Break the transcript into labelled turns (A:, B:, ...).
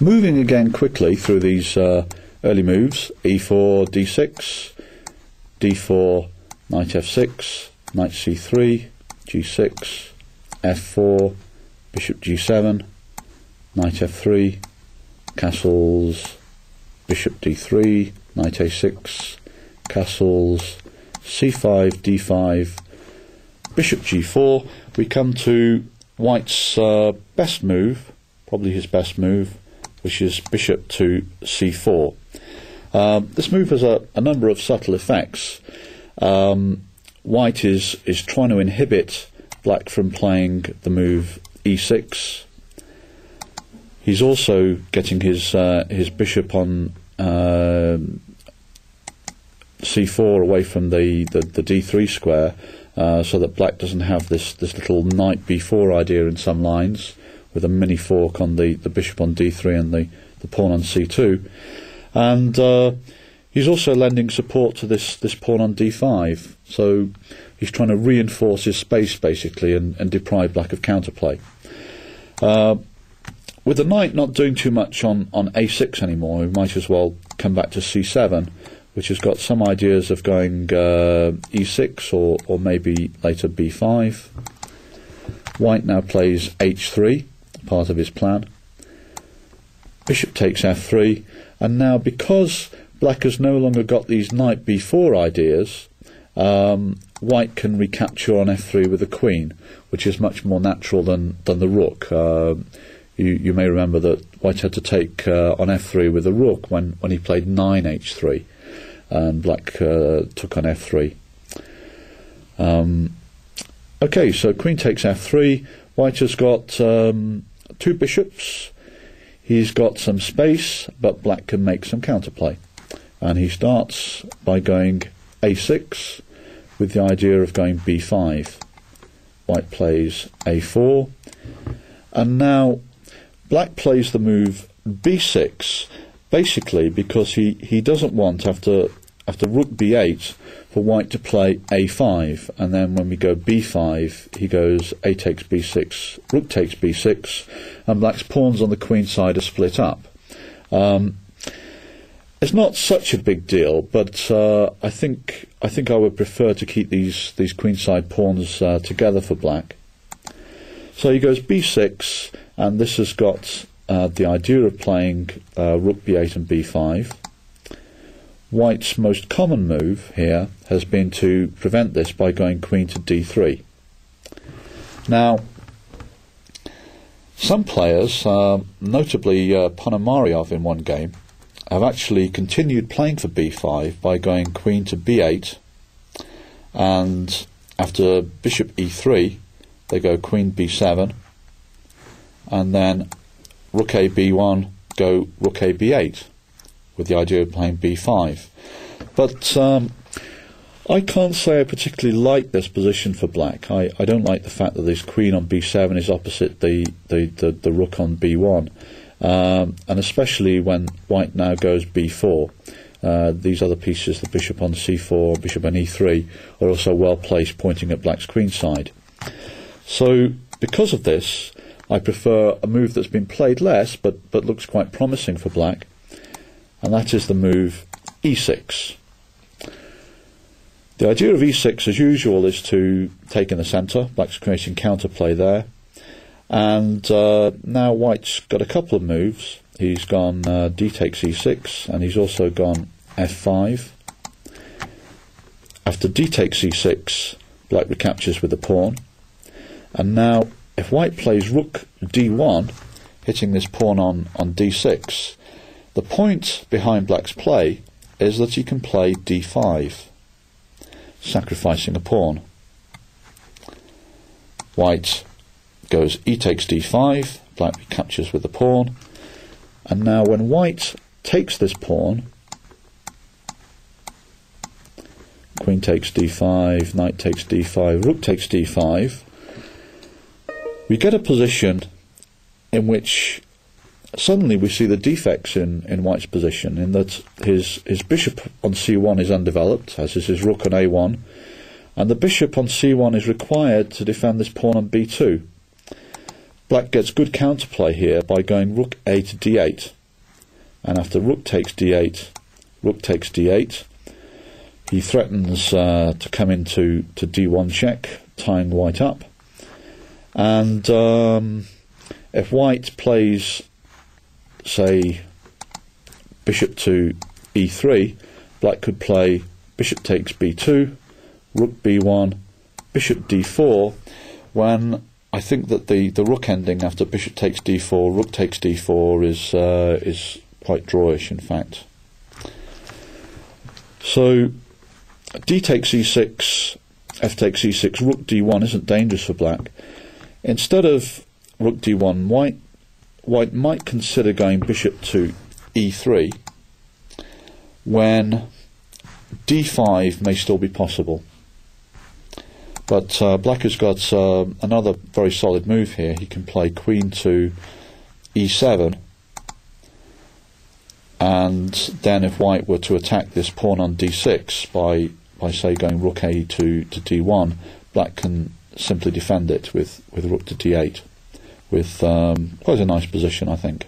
A: Moving again quickly through these early moves: e4, d6, d4, knight f6, knight c3, g6, f4, bishop g7, knight f3, castles, bishop d3, knight a6, castles, c5, d5, bishop g4. We come to White's best move, probably his best move, which is bishop to c4. This move has a number of subtle effects. White is trying to inhibit Black from playing the move e6. He's also getting his bishop on c4 away from the d3 square, so that Black doesn't have this little knight b4 idea in some lines, with a mini fork on the bishop on d3 and the pawn on c2. And he's also lending support to this pawn on d5, so he's trying to reinforce his space basically and deprive Black of counterplay. With the knight not doing too much on a6 anymore, we might as well come back to c7, which has got some ideas of going e6 or maybe later b5. White now plays h3, part of his plan. Bishop takes f3, and now because Black has no longer got these knight b4 ideas, White can recapture on f3 with the queen, which is much more natural than the rook. You may remember that White had to take on f3 with the rook when he played 9h3, and Black took on f3. Okay, so queen takes f3. White has got two bishops. He's got some space, but Black can make some counterplay. And he starts by going a6 with the idea of going b5. White plays a4. And now Black plays the move b6, basically because he doesn't want, after rook b8, for White to play a5, and then when we go b5 he goes a takes b6, rook takes b6, and Black's pawns on the queen side are split up. It's not such a big deal, but I think I would prefer to keep these queenside pawns together for Black. So he goes b6, and this has got the idea of playing rook b8 and b5. White's most common move here has been to prevent this by going queen to d3. Now, some players, notably Ponomaryov in one game, have actually continued playing for b5 by going queen to b8, and after bishop e3 they go queen b7, and then rook a b1 go rook a b8 with the idea of playing b5. But I can't say I particularly like this position for Black. I don't like the fact that this queen on b7 is opposite the rook on b1, and especially when White now goes b4. These other pieces, the bishop on c4, bishop on e3, are also well placed pointing at Black's queen side. So because of this, I prefer a move that's been played less but looks quite promising for Black, and that is the move e6. The idea of e6, as usual, is to take in the centre. Black's creating counterplay there, and now White's got a couple of moves. He's gone d takes e6, and he's also gone f5. After d takes e6, Black recaptures with the pawn, and now if White plays rook d1, hitting this pawn on d6, the point behind Black's play is that he can play d5, sacrificing a pawn. White goes e takes d5, Black recaptures with the pawn, and now when White takes this pawn, queen takes d5, knight takes d5, rook takes d5, we get a position in which suddenly we see the defects in White's position, in that his bishop on c1 is undeveloped, as is his rook on a1, and the bishop on c1 is required to defend this pawn on b2. Black gets good counterplay here by going rook a to d8, and after rook takes d8, rook takes d8, he threatens to come into d1 check, tying white up. And if white plays, say, bishop to e3, black could play bishop takes b2, rook b1, bishop d4, when I think that the rook ending after bishop takes d4, rook takes d4 is quite drawish, in fact. So d takes e6, f takes e6, rook d1 isn't dangerous for black. Instead of rook d1, white might consider going bishop to e3, when d5 may still be possible. But black has got another very solid move here. He can play queen to e7, and then if white were to attack this pawn on d6 by say going rook a to d1, black can simply defend it with rook to d8, with quite a nice position, I think.